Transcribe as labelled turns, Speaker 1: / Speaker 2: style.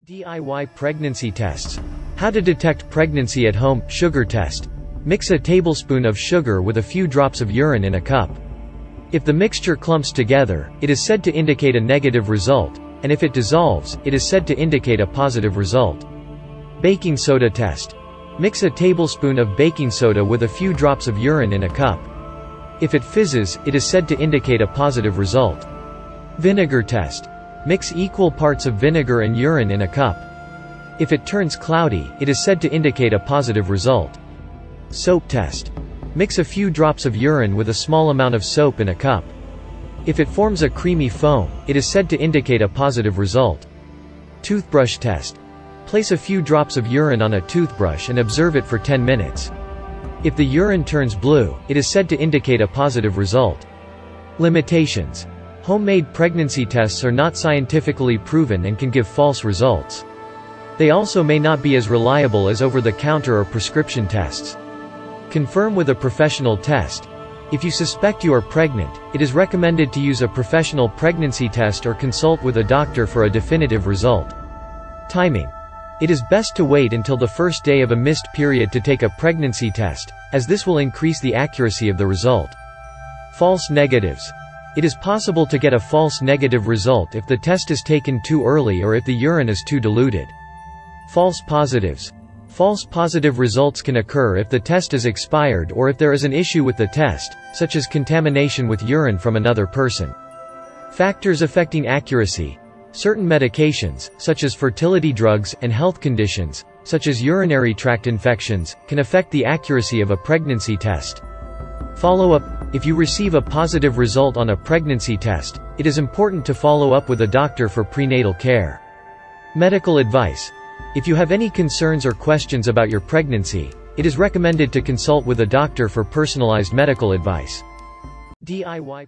Speaker 1: DIY pregnancy tests. How to detect pregnancy at home. Sugar test. Mix a tablespoon of sugar with a few drops of urine in a cup. If the mixture clumps together, it is said to indicate a negative result, and if it dissolves, it is said to indicate a positive result. Baking soda test. Mix a tablespoon of baking soda with a few drops of urine in a cup. If it fizzes, it is said to indicate a positive result. Vinegar test. Mix equal parts of vinegar and urine in a cup. If it turns cloudy, it is said to indicate a positive result. Soap test. Mix a few drops of urine with a small amount of soap in a cup. If it forms a creamy foam, it is said to indicate a positive result. Toothbrush test. Place a few drops of urine on a toothbrush and observe it for 10 minutes. If the urine turns blue, it is said to indicate a positive result. Limitations. Homemade pregnancy tests are not scientifically proven and can give false results. They also may not be as reliable as over-the-counter or prescription tests. Confirm with a professional test. If you suspect you are pregnant, it is recommended to use a professional pregnancy test or consult with a doctor for a definitive result. Timing. It is best to wait until the first day of a missed period to take a pregnancy test, as this will increase the accuracy of the result. False negatives. It is possible to get a false negative result if the test is taken too early or if the urine is too diluted. False positives. False positive results can occur if the test is expired or if there is an issue with the test, such as contamination with urine from another person. Factors affecting accuracy. Certain medications, such as fertility drugs, and health conditions, such as urinary tract infections, can affect the accuracy of a pregnancy test. Follow-up. If you receive a positive result on a pregnancy test, it is important to follow up with a doctor for prenatal care. Medical advice. If you have any concerns or questions about your pregnancy, it is recommended to consult with a doctor for personalized medical advice. DIY